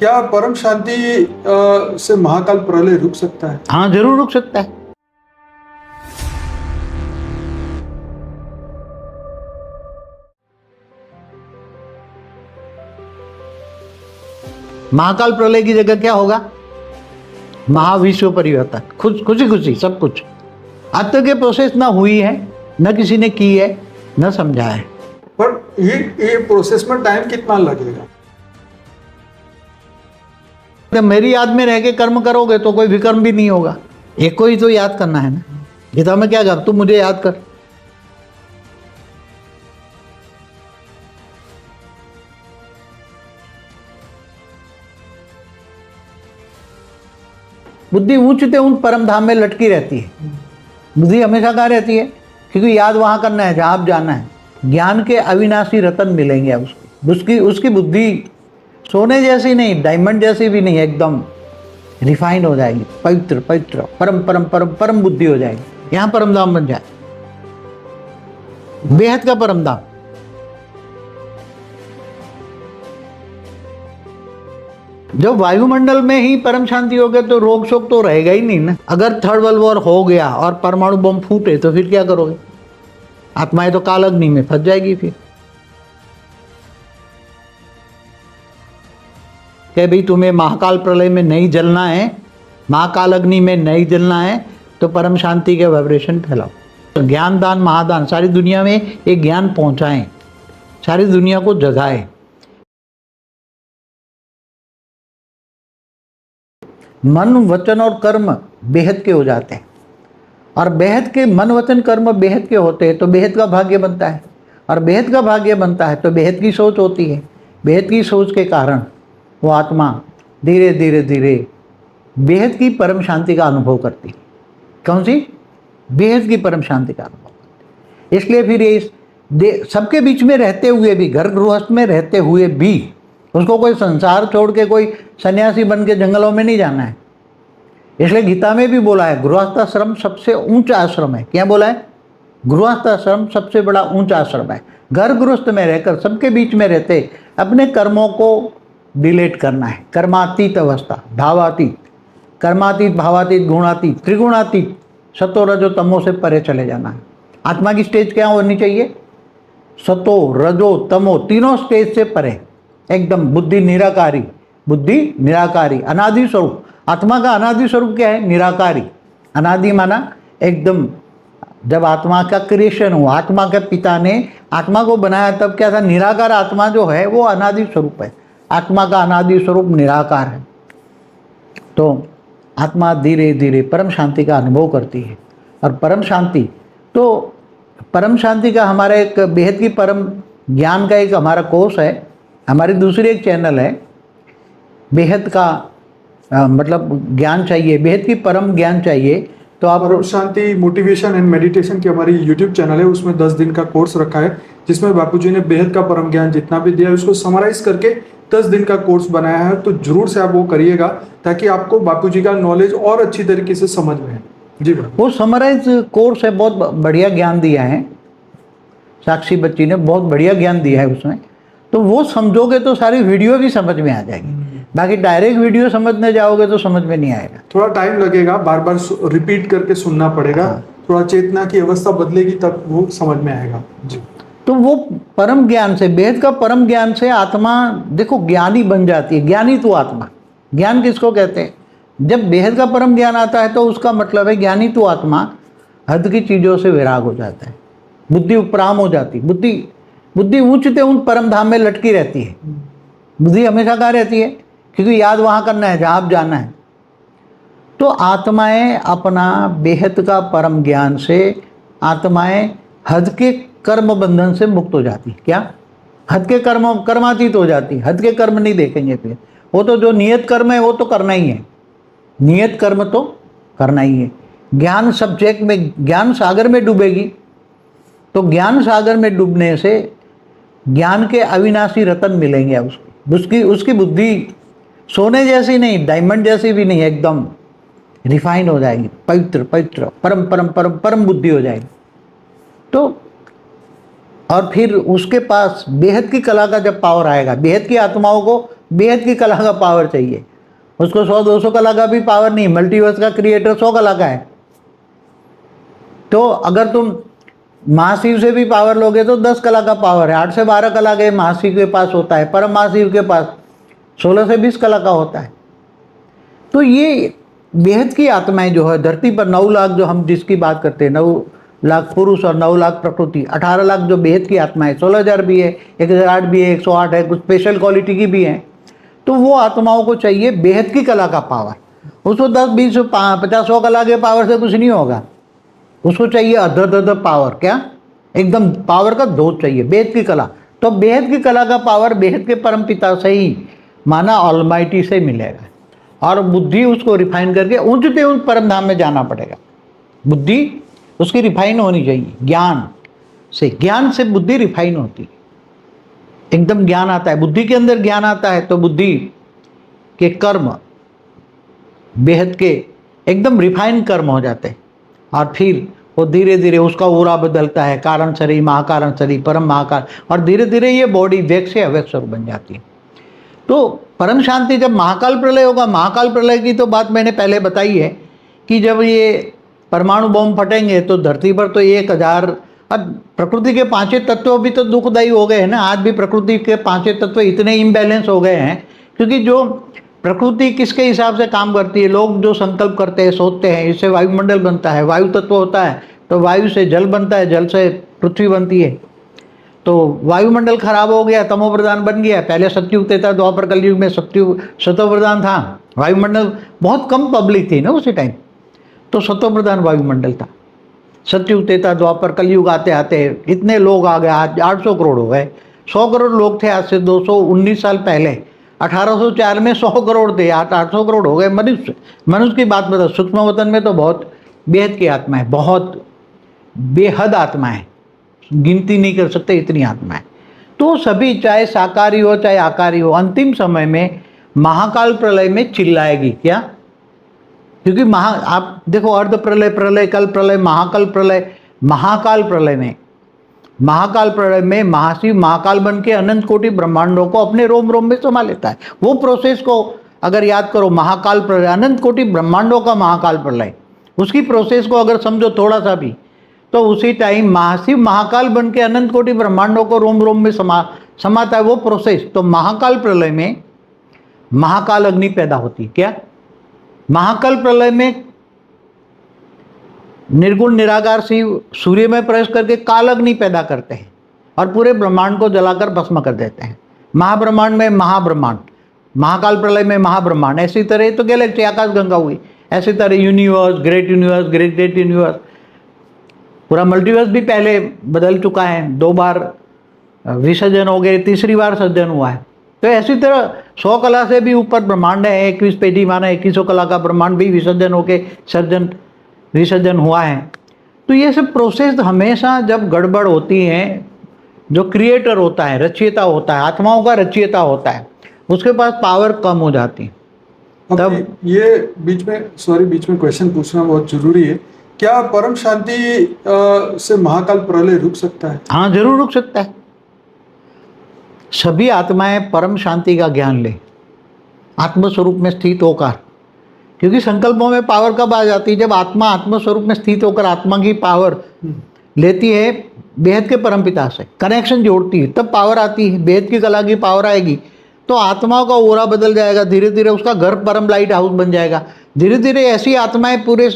क्या परम शांति से महाकाल प्रलय रुक सकता है? हाँ, जरूर रुक सकता है। महाकाल प्रलय की जगह क्या होगा? महाविश्व परिवर्तन। खुशी खुशी सब कुछ। अब तक ये प्रोसेस ना हुई है, न किसी ने की है, न समझा है। पर ये प्रोसेस में टाइम कितना लगेगा? जब मेरी याद में रह के कर्म करोगे तो कोई विकर्म भी नहीं होगा। एक को ही तो याद करना है ना। गीता में क्या कर, तू मुझे याद कर। बुद्धि ऊंचते ऊंच परम धाम में लटकी रहती है। बुद्धि हमेशा कहाँ रहती है? क्योंकि याद वहां करना है जहां आप जाना है। ज्ञान के अविनाशी रतन मिलेंगे उसकी बुद्धि सोने जैसी नहीं, डायमंड जैसी भी नहीं, एकदम रिफाइंड हो जाएगी, पवित्र पवित्र परम परम परम परम बुद्धि हो जाएगी। यहां परम धाम बन जाए, बेहद का परम धाम। जब वायुमंडल में ही परम शांति हो गए तो रोग शोक तो रहेगा ही नहीं ना। अगर थर्ड वर्ल्ड वॉर हो गया और परमाणु बम फूटे तो फिर क्या करोगे? आत्माएं तो काल अग्नि में फंस जाएगी। फिर कि भाई तुम्हें महाकाल प्रलय में नहीं जलना है, महाकाल अग्नि में नहीं जलना है, तो परम शांति के वाइब्रेशन फैलाओ। ज्ञान दान महादान, सारी दुनिया में एक ज्ञान पहुंचाएं, सारी दुनिया को जगाए। मन वचन और कर्म बेहद के हो जाते हैं, और बेहद के मन वचन कर्म बेहद के होते हैं तो बेहद का भाग्य बनता है, और बेहद का भाग्य बनता है तो बेहद की सोच होती है। बेहद की सोच के कारण वो आत्मा धीरे धीरे धीरे बेहद की परम शांति का अनुभव करती है। कौन सी? बेहद की परम शांति का अनुभव करती है। इसलिए फिर ये सबके बीच में रहते हुए भी, घर गृहस्थ में रहते हुए भी, उसको कोई संसार छोड़ के कोई सन्यासी बन के जंगलों में नहीं जाना है। इसलिए गीता में भी बोला है गृहस्थाश्रम सबसे ऊंचा आश्रम है। क्या बोला है? गृहस्थाश्रम सबसे बड़ा ऊंचा आश्रम है। घर गृहस्थ में रहकर सबके बीच में रहते अपने कर्मों को डिलीट करना है। कर्मातीत अवस्था, भावातीत, कर्मातीत, भावातीत, गुणातीत, त्रिगुणातीत, सतो रजो तमो से परे चले जाना है। आत्मा की स्टेज क्या होनी चाहिए? सतो रजो तमो तीनों स्टेज से परे, एकदम बुद्धि निराकारी। बुद्धि निराकारी, अनादि स्वरूप। आत्मा का अनादि स्वरूप क्या है? निराकारी। अनादि माना एकदम, जब आत्मा का क्रिएशन हुआ, आत्मा के पिता ने आत्मा को बनाया तब क्या था? निराकार आत्मा जो है वो अनादि स्वरूप है। आत्मा का अनादि स्वरूप निराकार है। तो आत्मा धीरे धीरे परम शांति का अनुभव करती है। और परम शांति, तो परम शांति का हमारा एक बेहद की परम ज्ञान का एक हमारा कोर्स है। हमारी दूसरी एक चैनल है बेहद का मतलब ज्ञान चाहिए, बेहद की परम ज्ञान चाहिए। तो आप परम शांति मोटिवेशन एंड मेडिटेशन की हमारी यूट्यूब चैनल है, उसमें 10 दिन का कोर्स रखा है, जिसमें बापूजी ने बेहद का परम ज्ञान जितना भी दिया है उसको समराइज करके 10 दिन का कोर्स बनाया है। तो जरूर से आप वो करिएगा ताकि आपको बापूजी का नॉलेज और अच्छी तरीके से समझ में है। जी वो समराइज कोर्स है, बहुत बढ़िया ज्ञान दिया है। साक्षी बच्ची ने बहुत बढ़िया ज्ञान दिया है उसमें। तो वो समझोगे तो सारी वीडियो भी समझ में आ जाएगी। बाकी डायरेक्ट वीडियो समझने जाओगे तो समझ में नहीं आएगा, थोड़ा टाइम लगेगा, बार बार रिपीट करके सुनना पड़ेगा। हाँ। थोड़ा चेतना की अवस्था बदलेगी तब वो समझ में आएगा। जी। तो वो परम ज्ञान से, बेहद का परम ज्ञान से आत्मा देखो ज्ञानी बन जाती है। ज्ञानी तो आत्मा, ज्ञान किसको कहते हैं? जब बेहद का परम ज्ञान आता है तो उसका मतलब है ज्ञानी तो आत्मा हद की चीज़ों से विराग हो जाता है, बुद्धि उपराम हो जाती। बुद्धि ऊंचते ऊंच परम धाम में लटकी रहती है। बुद्धि हमेशा कहाँ रहती है? क्योंकि याद वहाँ करना है जहाँ आप जाना है। तो आत्माएं अपना बेहद का परम ज्ञान से आत्माएं हद के कर्म बंधन से मुक्त हो जाती। क्या? हद के कर्मातीत हो जाती। हद के कर्म नहीं देखेंगे फिर। वो तो जो नियत कर्म है वो तो करना ही है, नियत कर्म तो करना ही है। ज्ञान सब्जेक्ट में, ज्ञान सागर में डूबेगी तो ज्ञान सागर में डूबने से ज्ञान के अविनाशी रतन मिलेंगे उसकी बुद्धि सोने जैसी नहीं, डायमंड जैसी भी नहीं, एकदम रिफाइंड हो जाएगी, पवित्र पवित्र परम परम परम परम बुद्धि हो जाएगी। तो और फिर उसके पास बेहद की कला का जब पावर आएगा, बेहद की आत्माओं को बेहद की कला का पावर चाहिए। उसको 100-200 कला का भी पावर नहीं, मल्टीवर्स का क्रिएटर 100 कला का है। तो अगर तुम महाशिव से भी पावर लोगे तो 10 कला का पावर है। 8 से 12 कला के महाशिव के पास होता है, परम महाशिव के पास 16 से 20 कला का होता है। तो ये बेहद की आत्माएं जो है धरती पर 9 लाख जो हम जिसकी बात करते हैं, 9 लाख पुरुष और 9 लाख प्रकृति, 18 लाख जो बेहद की आत्माएं, 16,000 भी है, 1,008 भी है, 108 है, कुछ स्पेशल क्वालिटी की भी हैं। तो वो आत्माओं को चाहिए बेहद की कला का पावर। उसको 10, 20, 50, 100 कला के पावर से कुछ नहीं होगा। उसको चाहिए अदर पावर, क्या एकदम पावर का धोत चाहिए, बेहद की कला। तो बेहद की कला का पावर बेहद के परम पिता से ही, माना ऑलमाइटी से मिलेगा। और बुद्धि उसको रिफाइन करके ऊंचते ऊंच परम धाम में जाना पड़ेगा। बुद्धि उसकी रिफाइन होनी चाहिए ज्ञान से। ज्ञान से बुद्धि रिफाइन होती है, एकदम ज्ञान आता है, बुद्धि के अंदर ज्ञान आता है तो बुद्धि के कर्म बेहद के एकदम रिफाइन कर्म हो जाते हैं। और फिर वो धीरे धीरे उसका ओरा बदलता है, कारण शरीर, महाकारण शरीर, परम महाकारण, और धीरे धीरे ये बॉडी व्यक्त से अव्यक्त स्वरूप बन जाती है। तो परम शांति जब महाकाल प्रलय होगा, महाकाल प्रलय की तो बात मैंने पहले बताई है कि जब ये परमाणु बम फटेंगे तो धरती पर तो 1000, अब प्रकृति के 5 तत्व भी तो दुखदायी हो गए हैं ना। आज भी प्रकृति के 5 तत्व इतने इम्बैलेंस हो गए हैं, क्योंकि जो प्रकृति किसके हिसाब से काम करती है, लोग जो संकल्प करते हैं, सोचते हैं, इससे वायुमंडल बनता है, वायु तत्व होता है, तो वायु से जल बनता है, जल से पृथ्वी बनती है। तो वायुमंडल खराब हो गया, तमो प्रधान बन गया। पहले सतयुग त्रेता द्वापर कलयुग में सतो प्रधान था, वायुमंडल बहुत कम पब्लिक थी ना उसी टाइम, तो सतो प्रधान वायुमंडल था। सतयुग त्रेता द्वापर कलयुग आते आते इतने लोग आ गए, आज 800 करोड़ हो गए। 100 करोड़ लोग थे आज से 219 साल पहले, 1804 में 100 करोड़ थे, 800 करोड़ हो गए। मनुष्य की बात बता, सूक्ष्म वतन में तो बहुत बेहद की आत्मा है, बहुत बेहद आत्मा है, गिनती नहीं कर सकते इतनी आत्मा है। तो सभी चाहे साकारी हो चाहे आकारी हो, अंतिम समय में महाकाल प्रलय में चिल्लाएगी। क्या? क्योंकि आप देखो, अर्ध प्रलय, प्रलय कल प्रलय, महाकाल प्रलय। महाकाल प्रलय में महाशिव महाकाल बन के अनंत कोटि ब्रह्मांडों को अपने रोम रोम में समा लेता है। वो प्रोसेस को अगर याद करो, महाकाल प्रलय, अनंत कोटि ब्रह्मांडों का महाकाल प्रलय, उसकी प्रोसेस को अगर समझो थोड़ा सा भी, तो उसी टाइम महाशिव महाकाल बन के अनंत कोटि ब्रह्मांडों को रोम रोम में समाता है वो प्रोसेस। तो महाकाल प्रलय में महाकाल अग्नि पैदा होती है। क्या? महाकाल प्रलय में निर्गुण निराकार शिव सूर्य में प्रवेश करके काल अग्नि पैदा करते हैं और पूरे ब्रह्मांड को जलाकर भस्म कर देते हैं। महाब्रह्मांड में महाब्रह्मांड, महाकाल प्रलय में महाब्रह्मांड। ऐसी तरह तो गैलेक्सी आकाश गंगा हुई, ऐसी तरह universe, great universe, great great universe, पूरा मल्टीवर्स भी पहले बदल चुका है। 2 बार विसर्जन हो गए, तीसरी बार सर्जन हुआ है। तो ऐसी तरह 100 कला से भी ऊपर ब्रह्मांड है, 21 पेटी माना 2100 कला का ब्रह्मांड भी विसर्जन होके विसर्जन हुआ है। तो ये सब प्रोसेस हमेशा जब गड़बड़ होती है, जो क्रिएटर होता है, रचयिता होता है, आत्माओं का रचयिता होता है, उसके पास पावर कम हो जाती है। तब ये बीच में क्वेश्चन पूछना बहुत जरूरी है, क्या परम शांति से महाकाल प्रलय रुक सकता है? हाँ, जरूर रुक सकता है। सभी आत्माएं परम शांति का ज्ञान ले, आत्मस्वरूप में स्थित होकर, क्योंकि संकल्पों में पावर कब आ जाती है? जब आत्मा आत्मस्वरूप में स्थित होकर आत्मा की पावर लेती है बेहद के परमपिता से, कनेक्शन जोड़ती है, तब पावर आती है। बेहद की कला की पावर आएगी तो आत्माओं का ओरा बदल जाएगा, धीरे धीरे उसका घर परम लाइट हाउस बन जाएगा। धीरे धीरे ऐसी आत्माएं पूरे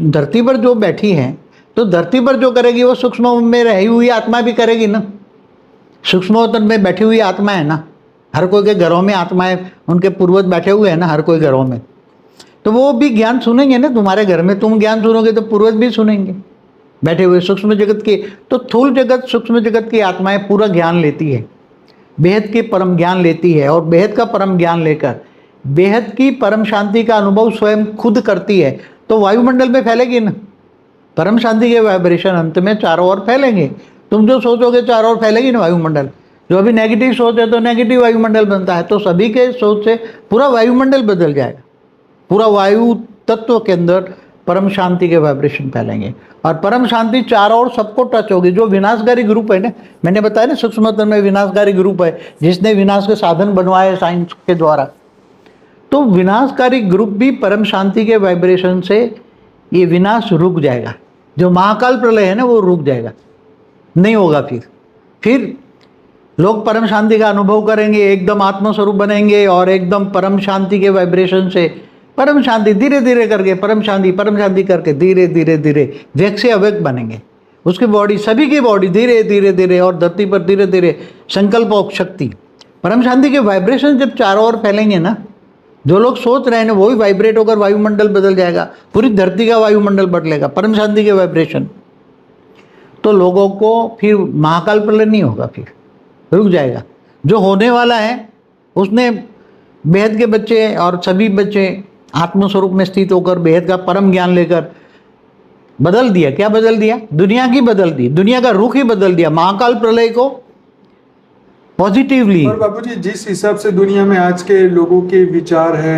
धरती पर जो बैठी हैं, तो धरती पर जो करेगी वो सूक्ष्म में रही हुई आत्मा भी करेगी ना। सूक्ष्म वतन में बैठी हुई आत्मा है ना, हर कोई के घरों में आत्माएं, उनके पूर्वज बैठे हुए हैं ना हर कोई घरों में, तो वो भी ज्ञान सुनेंगे ना। तुम्हारे घर में तुम ज्ञान सुनोगे तो पूर्वज भी सुनेंगे बैठे हुए सूक्ष्म जगत के। तो स्थूल जगत, सूक्ष्म जगत की आत्माएं पूरा ज्ञान लेती है, बेहद के परम ज्ञान लेती है, और बेहद का परम ज्ञान लेकर बेहद की परम शांति का अनुभव स्वयं खुद करती है, तो वायुमंडल में फैलेगी ना। परम शांति के वाइब्रेशन अंत में चारों ओर फैलेंगे। तुम जो सोचोगे चारों ओर फैलेगी ना वायुमंडल। जो अभी नेगेटिव सोच है तो नेगेटिव वायुमंडल बनता है, तो सभी के सोच से पूरा वायुमंडल बदल जाएगा। पूरा वायु तत्व के अंदर परम शांति के वाइब्रेशन फैलेंगे और परम शांति चारों ओर सबको टच होगी। जो विनाशकारी ग्रुप है ना, मैंने बताया ना सूक्ष्म तत्व में विनाशकारी ग्रुप है जिसने विनाश के साधन बनवाए साइंस के द्वारा, तो विनाशकारी ग्रुप भी परम शांति के वाइब्रेशन से ये विनाश रुक जाएगा। जो महाकाल प्रलय है ना वो रुक जाएगा, नहीं होगा। फिर लोग परम शांति का अनुभव करेंगे, एकदम आत्मस्वरूप बनेंगे और एकदम परम शांति के वाइब्रेशन से परम शांति धीरे धीरे करके परम शांति करके धीरे धीरे धीरे व्यक्त से अव्यक्त बनेंगे। उसकी बॉडी, सभी की बॉडी धीरे धीरे धीरे और धरती पर धीरे धीरे संकल्प और शक्ति, परम शांति के वाइब्रेशन जब चारों ओर फैलेंगे ना, जो लोग सोच रहे हैं ना वही वाइब्रेट होकर वायुमंडल बदल जाएगा, पूरी धरती का वायुमंडल बदलेगा परम शांति के वाइब्रेशन। तो लोगों को फिर महाकाल प्रलय नहीं होगा, फिर रुक जाएगा। जो होने वाला है उसने बेहद के बच्चे और सभी बच्चे आत्मस्वरूप में स्थित होकर बेहद का परम ज्ञान लेकर बदल दिया। क्या बदल दिया? दुनिया की बदल दी, दुनिया का रुख ही बदल दिया, महाकाल प्रलय को पॉजिटिवली। और बाबूजी जिस हिसाब से दुनिया में आज के लोगों के विचार है